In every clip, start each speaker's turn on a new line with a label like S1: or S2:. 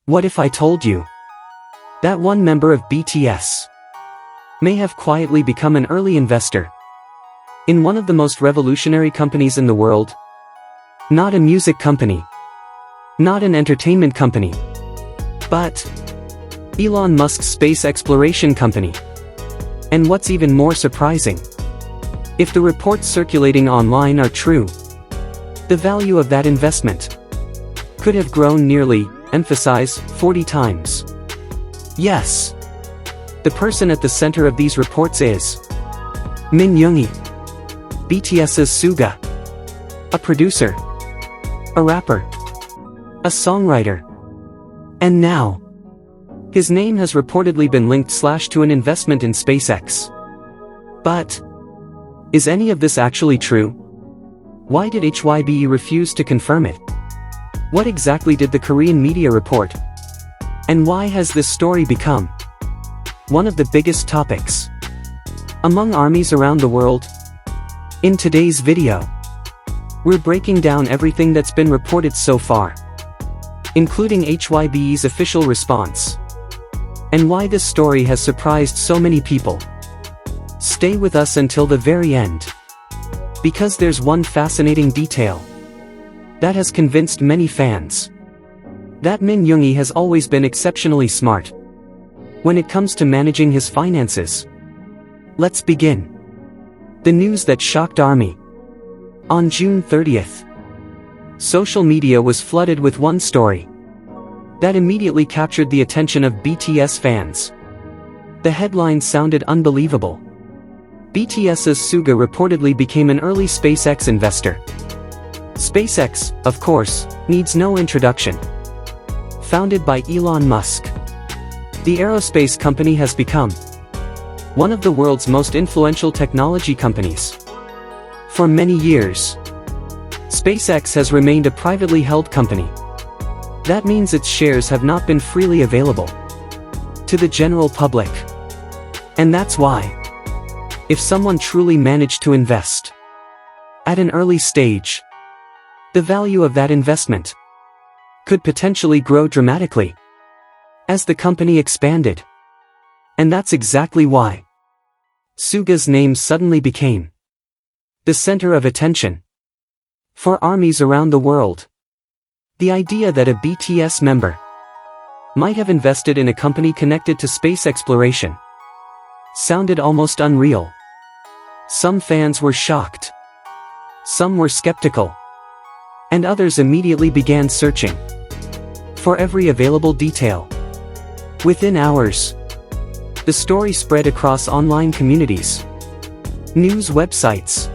S1: What if I told you that one member of BTS may have quietly become an early investor in one of the most revolutionary companies in the world? Not a music company, not an entertainment company, but Elon Musk's space exploration company. And what's even more surprising, if the reports circulating online are true, the value of that investment could have grown nearly, emphasize, 40 times. Yes, the person at the center of these reports is Min Yoongi, BTS's SUGA, a producer, a rapper, a songwriter, and now his name has reportedly been linked to an investment in SpaceX. But is any of this actually true? Why did HYBE refuse to confirm it? What exactly did the Korean media report? And why has this story become one of the biggest topics among armies around the world? In today's video, we're breaking down everything that's been reported so far, including HYBE's official response, and why this story has surprised so many people. Stay with us until the very end, because there's one fascinating detail that has convinced many fans that Min Yoongi has always been exceptionally smart when it comes to managing his finances. Let's begin. The news that shocked ARMY. On June 30th, social media was flooded with one story that immediately captured the attention of BTS fans. The headline sounded unbelievable. BTS's SUGA reportedly became an early SpaceX investor. SpaceX, of course, needs no introduction. Founded by Elon Musk, the aerospace company has become one of the world's most influential technology companies. For many years, SpaceX has remained a privately held company. That means its shares have not been freely available to the general public. And that's why, if someone truly managed to invest at an early stage, the value of that investment could potentially grow dramatically as the company expanded. And that's exactly why SUGA's name suddenly became the center of attention for armies around the world. The idea that a BTS member might have invested in a company connected to space exploration sounded almost unreal. Some fans were shocked, some were skeptical, and others immediately began searching for every available detail. Within hours, the story spread across online communities, news websites,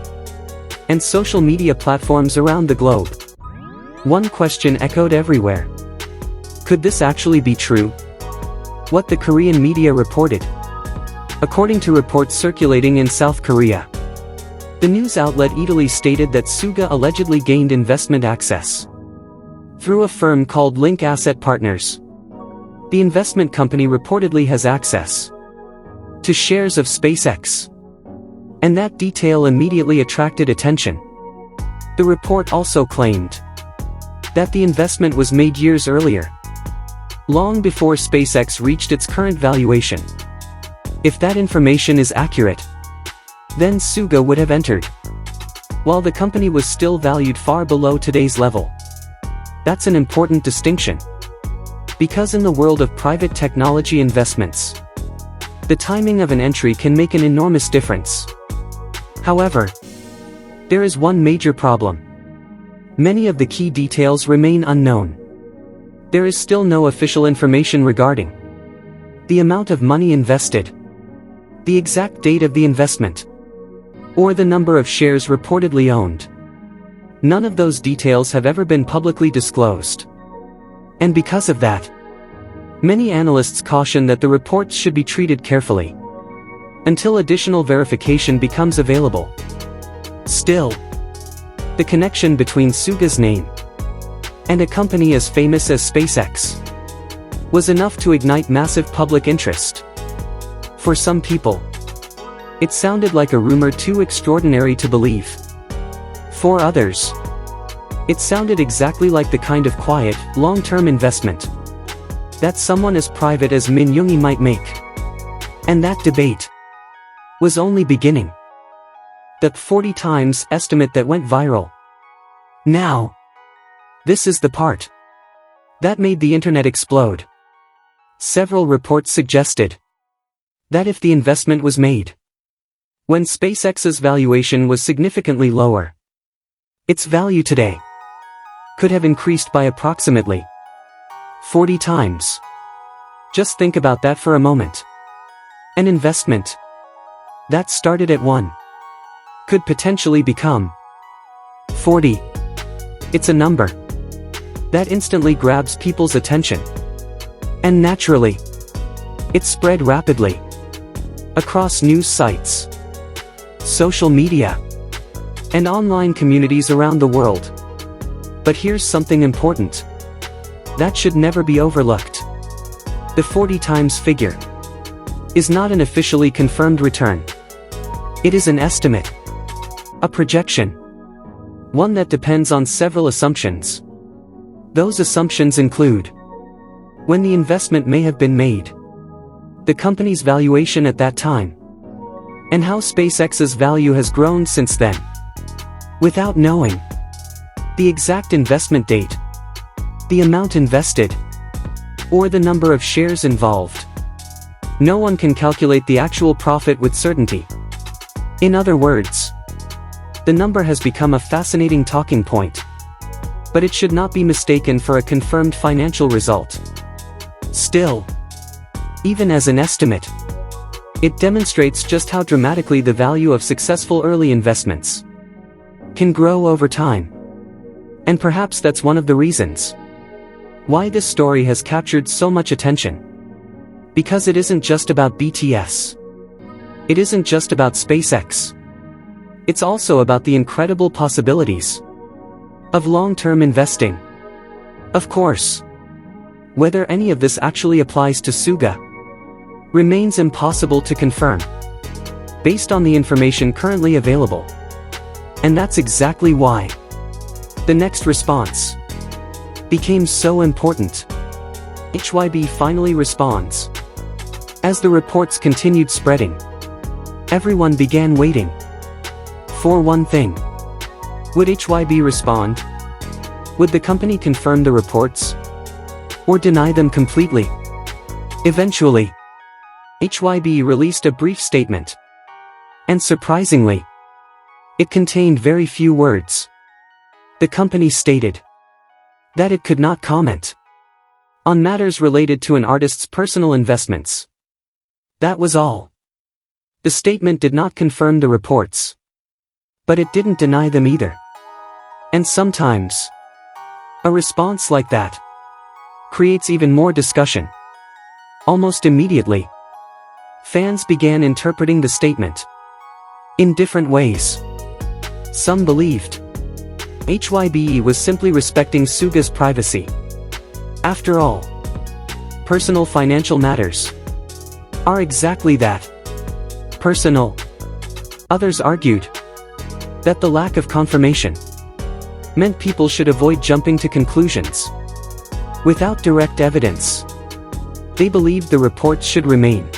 S1: and social media platforms around the globe. One question echoed everywhere. Could this actually be true? What the Korean media reported. According to reports circulating in South Korea, the news outlet Italy stated that SUGA allegedly gained investment access through a firm called Link Asset Partners. The investment company reportedly has access to shares of SpaceX, and that detail immediately attracted attention. The report also claimed that the investment was made years earlier, long before SpaceX reached its current valuation. If that information is accurate, then SUGA would have entered while the company was still valued far below today's level. That's an important distinction, because in the world of private technology investments, the timing of an entry can make an enormous difference. However, there is one major problem. Many of the key details remain unknown. There is still no official information regarding the amount of money invested, the exact date of the investment, or the number of shares reportedly owned. None of those details have ever been publicly disclosed. And because of that, many analysts caution that the reports should be treated carefully until additional verification becomes available. Still, the connection between SUGA's name and a company as famous as SpaceX was enough to ignite massive public interest. For some people, it sounded like a rumor too extraordinary to believe. For others, it sounded exactly like the kind of quiet, long-term investment that someone as private as Min Yoongi might make. And that debate was only beginning. That 40 times estimate that went viral. Now, this is the part that made the internet explode. Several reports suggested that if the investment was made when SpaceX's valuation was significantly lower, its value today could have increased by approximately 40 times. Just think about that for a moment. An investment that started at 1 could potentially become 40. It's a number that instantly grabs people's attention. And naturally, it spread rapidly across news sites, social media, and online communities around the world. But here's something important that should never be overlooked. The 40 times figure is not an officially confirmed return. It is an estimate, a projection, one that depends on several assumptions. Those assumptions include when the investment may have been made, the company's valuation at that time, and how SpaceX's value has grown since then. Without knowing the exact investment date, the amount invested, or the number of shares involved, no one can calculate the actual profit with certainty. In other words, the number has become a fascinating talking point, but it should not be mistaken for a confirmed financial result. Still, even as an estimate, it demonstrates just how dramatically the value of successful early investments can grow over time. And perhaps that's one of the reasons why this story has captured so much attention. Because it isn't just about BTS. It isn't just about SpaceX. It's also about the incredible possibilities of long-term investing. Of course, whether any of this actually applies to SUGA remains impossible to confirm based on the information currently available. And that's exactly why the next response became so important. HYBE finally responds. As the reports continued spreading, everyone began waiting for one thing. Would HYBE respond? Would the company confirm the reports, or deny them completely? Eventually, HYBE released a brief statement. And surprisingly, it contained very few words. The company stated that it could not comment on matters related to an artist's personal investments. That was all. The statement did not confirm the reports, but it didn't deny them either. And sometimes, a response like that creates even more discussion. Almost immediately, fans began interpreting the statement in different ways. Some believed HYBE was simply respecting SUGA's privacy. After all, personal financial matters are exactly that, personal. Others argued that the lack of confirmation meant people should avoid jumping to conclusions without direct evidence. They believed the reports should remain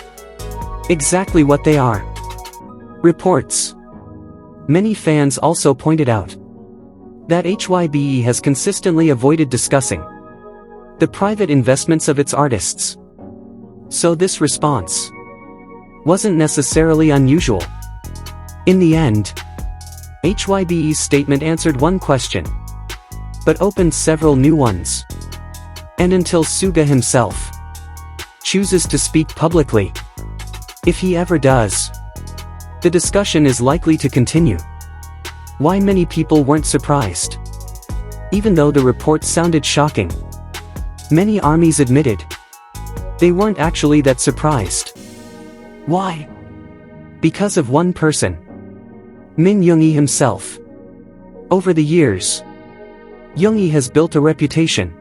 S1: exactly what they are, reports. Many fans also pointed out that HYBE has consistently avoided discussing the private investments of its artists. So this response wasn't necessarily unusual. In the end, HYBE's statement answered one question, but opened several new ones. And until SUGA himself chooses to speak publicly, if he ever does, the discussion is likely to continue. Why many people weren't surprised. Even though the reports sounded shocking, many armies admitted they weren't actually that surprised. Why? Because of one person, Min Yoongi himself. Over the years, Yoongi has built a reputation,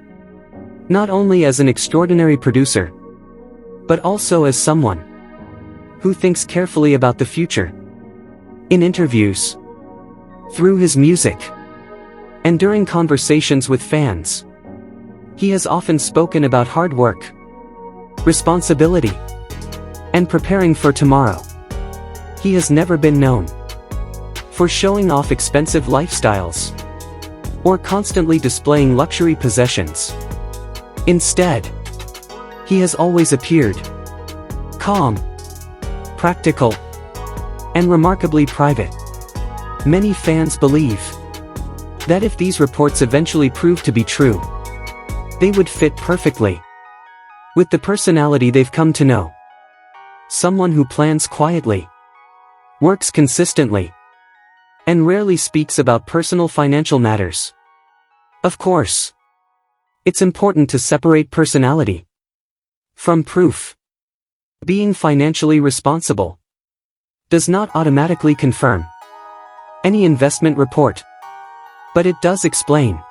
S1: not only as an extraordinary producer, but also as someone who thinks carefully about the future. In interviews, through his music, and during conversations with fans, he has often spoken about hard work, responsibility, and preparing for tomorrow. He has never been known for showing off expensive lifestyles or constantly displaying luxury possessions. Instead, he has always appeared calm, practical, and remarkably private. Many fans believe that if these reports eventually prove to be true, they would fit perfectly with the personality they've come to know. Someone who plans quietly, works consistently, and rarely speaks about personal financial matters. Of course, it's important to separate personality from proof. Being financially responsible does not automatically confirm any investment report, but it does explain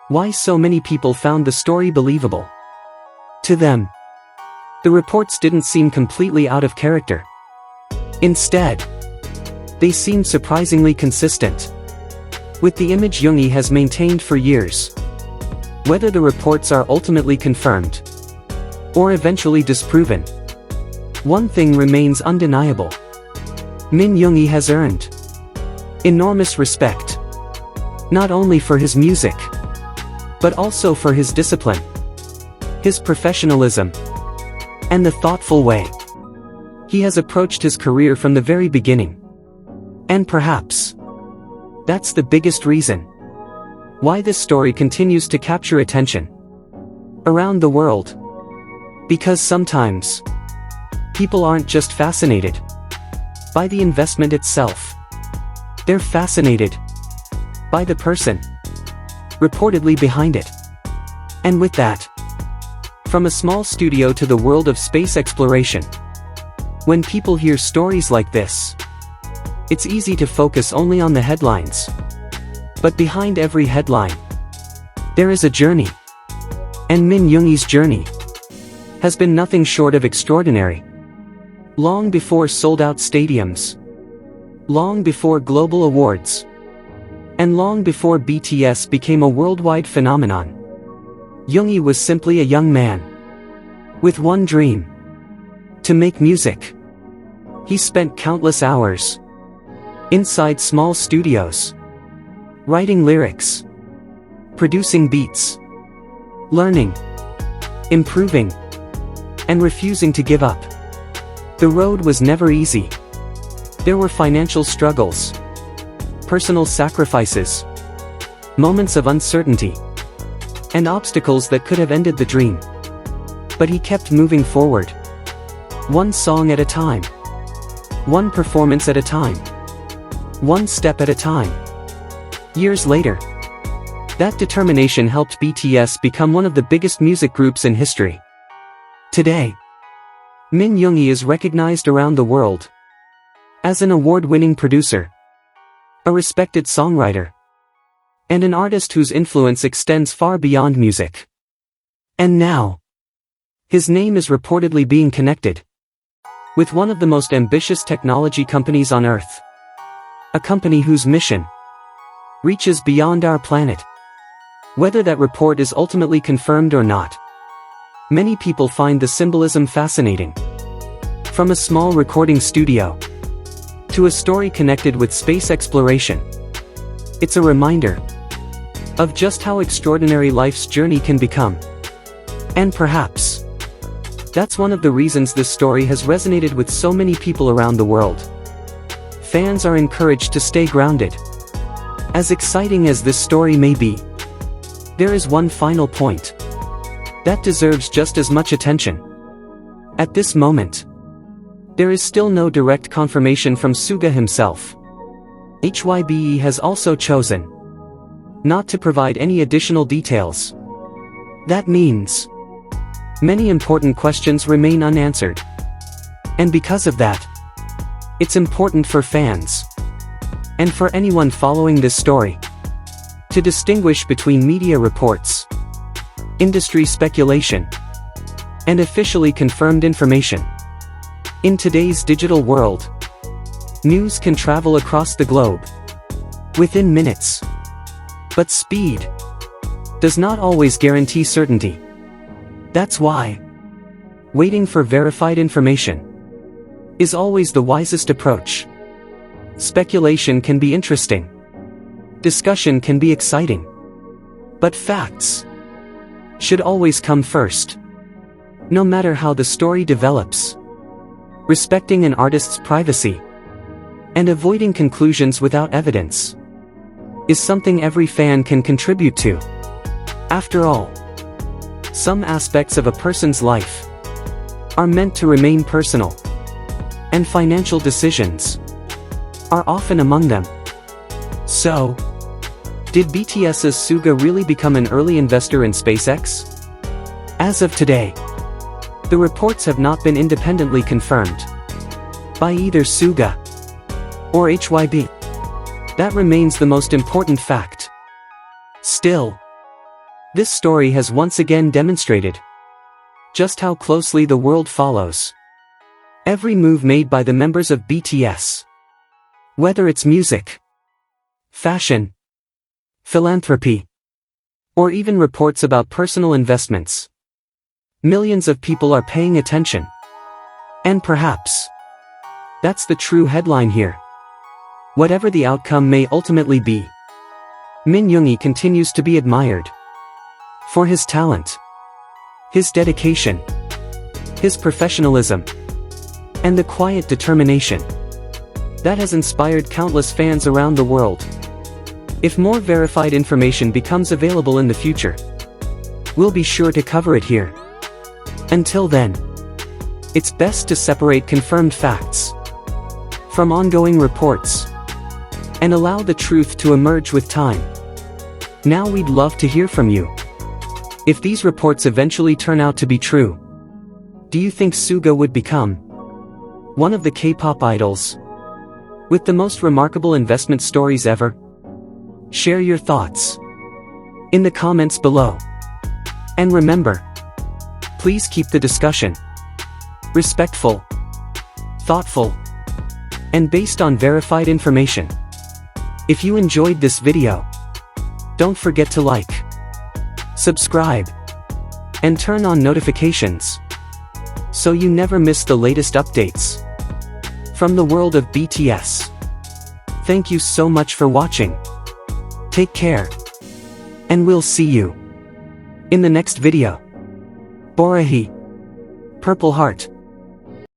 S1: why so many people found the story believable. To them, the reports didn't seem completely out of character. Instead, they seemed surprisingly consistent with the image Yoongi has maintained for years. Whether the reports are ultimately confirmed or eventually disproven, one thing remains undeniable. Min Yoongi has earned enormous respect, not only for his music, but also for his discipline, his professionalism, and the thoughtful way he has approached his career from the very beginning. And perhaps that's the biggest reason why this story continues to capture attention around the world. Because sometimes people aren't just fascinated by the investment itself. They're fascinated by the person reportedly behind it. And with that, from a small studio to the world of space exploration, when people hear stories like this, it's easy to focus only on the headlines. But behind every headline, there is a journey. And Min Yoongi's journey has been nothing short of extraordinary. Long before sold-out stadiums, long before global awards, and long before BTS became a worldwide phenomenon, Yoongi was simply a young man with one dream: to make music. He spent countless hours inside small studios, writing lyrics, producing beats, learning, improving, and refusing to give up. The road was never easy. There were financial struggles, personal sacrifices, moments of uncertainty, and obstacles that could have ended the dream. But he kept moving forward, one song at a time, one performance at a time, one step at a time. Years later, that determination helped BTS become one of the biggest music groups in history. Today, Min Yoongi is recognized around the world as an award-winning producer, a respected songwriter, and an artist whose influence extends far beyond music. And now, his name is reportedly being connected with one of the most ambitious technology companies on Earth. A company whose mission reaches beyond our planet. Whether that report is ultimately confirmed or not, many people find the symbolism fascinating. From a small recording studio to a story connected with space exploration, it's a reminder of just how extraordinary life's journey can become. And perhaps that's one of the reasons this story has resonated with so many people around the world. Fans are encouraged to stay grounded. As exciting as this story may be, there is one final point that deserves just as much attention. At this moment, there is still no direct confirmation from SUGA himself. HYBE has also chosen not to provide any additional details. That means many important questions remain unanswered. And because of that, it's important for fans, and for anyone following this story, to distinguish between media reports, industry speculation, and officially confirmed information. In today's digital world, news can travel across the globe within minutes. But speed does not always guarantee certainty. That's why Waiting for verified information is always the wisest approach. Speculation can be interesting. Discussion can be exciting. But facts should always come first. No matter how the story develops. Respecting an artist's privacy and avoiding conclusions without evidence is something every fan can contribute to. After all, some aspects of a person's life are meant to remain personal, and financial decisions are often among them. So, did BTS's SUGA really become an early investor in SpaceX? As of today, the reports have not been independently confirmed by either SUGA or HYBE. That remains the most important fact. Still, this story has once again demonstrated just how closely the world follows every move made by the members of BTS. Whether it's music, fashion, philanthropy, or even reports about personal investments, millions of people are paying attention. And perhaps that's the true headline here. Whatever the outcome may ultimately be, Min Yoongi continues to be admired for his talent, his dedication, his professionalism, and the quiet determination that has inspired countless fans around the world. If more verified information becomes available in the future, we'll be sure to cover it here. Until then, it's best to separate confirmed facts from ongoing reports and allow the truth to emerge with time. Now we'd love to hear from you. If these reports eventually turn out to be true, do you think SUGA would become one of the K-pop idols with the most remarkable investment stories ever? Share your thoughts in the comments below. And remember, please keep the discussion respectful, thoughtful, and based on verified information. If you enjoyed this video, don't forget to like, subscribe, and turn on notifications so you never miss the latest updates from the world of BTS. Thank you so much for watching. Take care, and we'll see you in the next video. Borahae, Purple Heart.